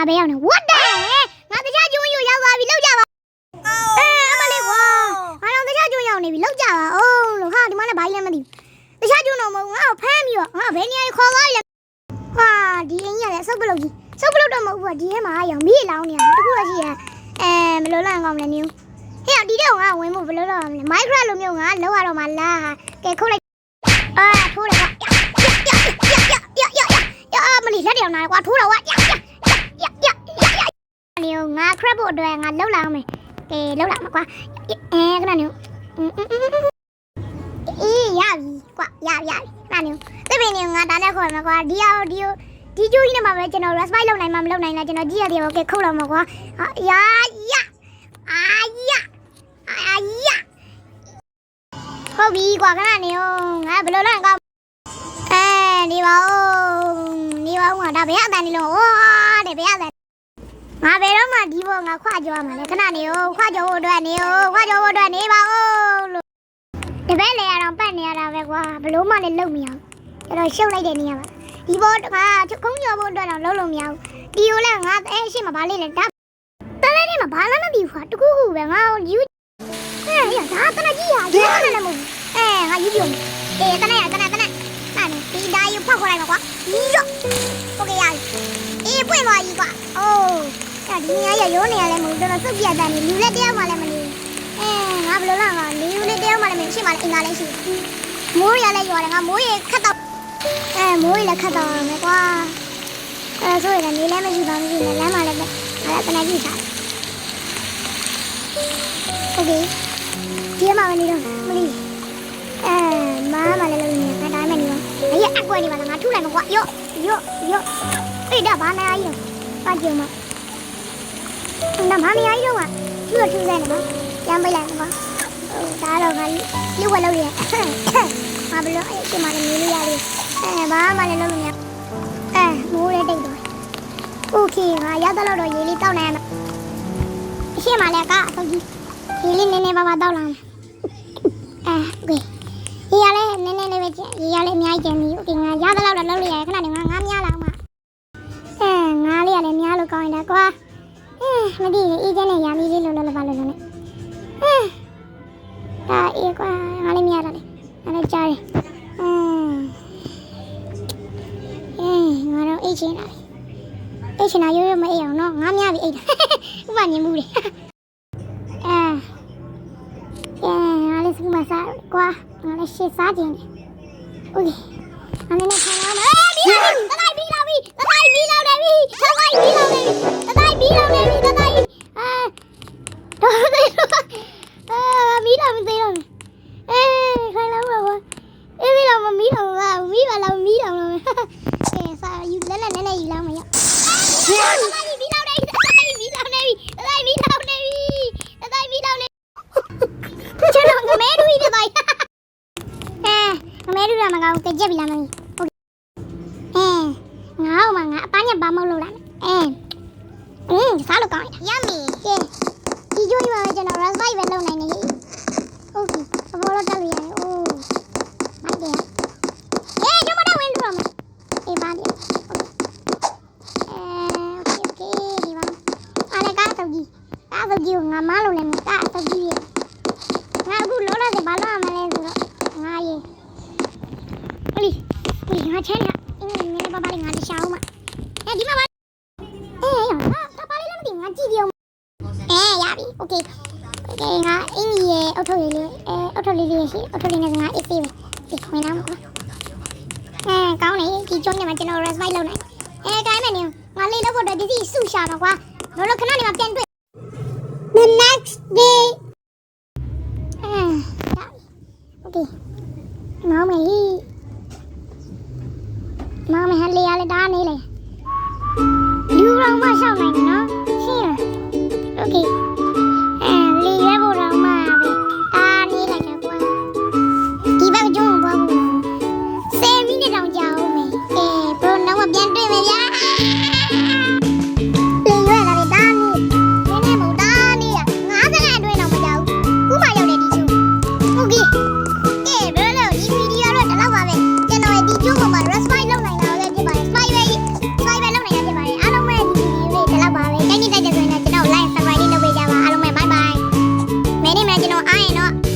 ငါပဲရောက်နေ what the ငါတခြားကျွန်းယူရောက်သွားပြီလောက်ကြပါအမလေးကွာငါတော့တခြားကျွန်းရောက်နေပြီလောက်ကြပါအောင်လို့ဟာဒီမှာလည်းဘာကြီးလဲမသိဘူးတခြားကျွန်းတော့မဟုတ်ငါ့ကိုဖမ်းပြီးတော့ငါဘယ်နေရာခေါ်သွားပြီလဲဟာဒီအင်းကြီးလည်းစုပ်ပလုတ်ကြီးစုပ်ပလုတ်တော့မဟုတ်ဘူးဒီထဲမှာရောင်မီးလောင်နေတာတခုတော့ရှိရဘယ်လိုလဲကောင်းမလဲနင်းဟဲ့ဒီတော့ငါဝင်ဖို့ဘယ်လိုလုပ်ရမလဲမိုက်ခရက်လိုမျိုးငါလောက်ရတော့မှလားကဲခုတ်လိုက်ထိုးတယ်ကွာမလီလက်တယ်နာကွာထိုးတော့ကွာနေငါခရက်ဖို့အတွက်ငါလောက်လာအောင်မယ်ကဲလောက်လာမှာကွာခဏနေအေးရပြီကွာရခဏနေသပင်နေငါတားနဲ့ခေါ်မှာကွာဒီကျိုးကြီးနဲ့မှာပဲကျွန်တော် respite လုပ်နိုင်မှာမလုပ်နိုင်လားကျွန်တော်ကြည့်ရတယ်โอเคခုတ်တော့မှာကွာအာဟုတ်ပြီကွာခဏနေငါဘယ်လိုလုပ်ကောင်းနေပါဦးငါဒါဘယ်အတန်နေလို့တဲ့ဘယ်အတန်ငါဘယ်တော့မှဒီဘောငါခွကြောမှာလဲခဏနေခွကြောဖို့အတွက်နေပါဦးလို့တပည့်လေရအောင်ပတ်နေရတာပဲကွာဘလို့မှလည်းလုံမရဘူးကျွန်တော်ရှုပ်လိုက်တဲ့နေရပါဒီဘောကခုံးကျော်ဖို့အတွက်တော့လုံးလို့မရဘူးဒီကိုလည်းငါရှိမှာဗာလေးလေတလဲနေမှာဘာမှမပြီးဘူးကွာတခုခုပဲငါယူဒါတနကြီးဟာဒီကလည်းမဟုတ်ငါယူပြုံတနဒီဒါယူဖောက်ခေါ်လိုက်ပါကွာဒီတော့โอเคရပြီပွင့်သွားကြီးကွာဒီနေရာရိုးနေရလဲမဟုတ်တော့စုပ်ပြတ်တယ်လူလက်တယောက်မှလည်းမနေငါဘယ်လိုလဲငါနေလူလက်တယောက်မှလည်းမရှိမှလည်းအင်္ဂါလည်းရှိမိုးရလည်းရွာတယ်ငါမိုးရခတ်တော့မိုးရလည်းခတ်တော့မယ်ကွာဆိုရင်နေလည်းမရှိပါဘူးလမ်းမှာလည်းငါလည်းတနကြီးထားโอเคဒီမှာမနေတော့မလီမားမလည်းလုံးနေတိုင်းမနေတော့အေးအကွက်နေပါလားငါထုလိုက်မှာကွာယော့အေးဒါဘာနေရည်ပါကြုံမနမမရည်တော့ကသူ့ထူးစဲနေနော်ကျမ်းပိတ်လိုက်မှာဒါတော့ငါလှုပ်ဝက်လုပ်ရငါဘလို့အဲ့ဒီမှာနေလို့ရတယ်ဘာမှလည်းလုပ်လို့မရမိုးရဲတိတ်တော့โอเคငါရောက်တော့ရေလေးတောက်နိုင်ရတော့အရှိမလည်းကအဆုပ်ကြီးရေလေးနည်းနည်းပါတောက်လာโอเคရေရလဲနည်းနည်းလေးပဲကြည့်ရေရလဲအများကြီးကျန်ပြီโอเคငါရတော့လုပ်လို့ရတယ်ခဏနေငါများလာအောင်ပါငါလေးရလဲများလို့ကောင်းရင်ကွာမသိဘူးအေးကျနဲ့ရာမီလေးလို့ပါလို့နဲ့ဒါအေးကွာငါလေးများတော့လေငါလည်းကြားတယ်ငါတော့အေးချင်တာရိုးမအေးအောင်နော်ငါများပြီအေးတာဥပမာမြင်မှုတွေငါလေးစကူမစားကွာငါလည်းရှေ့စားခြင်းโอเคငါလည်းခံရမယ်မီးလောင်ပြီတတိုင်းမီးလောင်နေပြီတော့မီးလောင်နေပြီမီးလောင်မသေးတော့ခိုင်းလောက်ပါကွာမီးလောင်မီးလောင်လားမီးပါလားမီးလောင်လားစာယူလက်နဲ့ယူလောက်မရမီးလောင်နေပြီကျွန်တော်ငမဲတူကြီးတွေပါငမဲတူရမှာကောကြက်ပြီလားမင်းငါ့မှာငါအပန်းညဘာမဟုတ်လို့လားစားလို့ကောင်းရမ်းပြီဒီကျိုးကြီးမှာကျွန်တော် respite ပဲလုပ်နိုင်နေဟုတ်ပြီအဘောတော့တက်လို့ရတယ်မိုက်တယ်ကျွန်မတော့ဝင်လို့ရမှာပါဒီโอเคဒီပါအားလည်းကားစုပ်ကြီးကိုငါမလို့လည်းကားစုပ်ကြီးငါအခုလောလာစေဘာလို့ရမလဲဆိုတော့ငါရေဟိုငါချမ်းရအင်းနည်းပါလေးငါတခြားအောင်မဒီမှာပါဒါပါလေးလည်းမသိငါကြည့်ကြအောင်ရပြီโอเคငါအင်းကြီးရဲ့အုတ်ထုတ်လေးရှိအုတ်ထုတ်လေးနဲ့ငါအေးဆေးပဲဒီခွင်းအောင်ကွာကောင်းလေဒီကျုံးနဲ့မှကျွန်တော် respite လုပ်နိုင်တိုင်းမယ်နေငါလေးလုပ်ဖို့အတွက်ဒီစီစုရှာပါကွာလောလောခဏနေမှပြန်တွေ့ the next day โอเคမောင်မေဟန်လေးရလေဒါနေလေလူရောမရှောက်နိုင်ဘူးနော်ရှင်းโอเคလေရဲဖို့တော့မှာပဲဒါနေလိုက်ကြကွာဒီဘက်ကျုံးဘောဘူး10မိနစ်တောင်ကြာအောင်မယ်ဘရိုတော့ပြန်တွေ့မယ်ဗျာလေရဲလာလေဒါနေနည်းမဟုတ်ဒါနေရ50အတွင်းတော့မကြောက်ခုမှရောက်တယ်ဒီကျုံးโอเคဘရိုလို့ဒီဗီဒီယိုတော့ဒီလောက်ပါပဲကျွန်တော်ဒီကျုံးမှာ respite လုပ်နိုင်တာလည်းဖြစ်ပါတယ် spy ပဲလုပ်နိုင်တာဖြစ်ပါတယ်အားလုံးပဲဒီဗီဒီယိုလေး ရင်တော့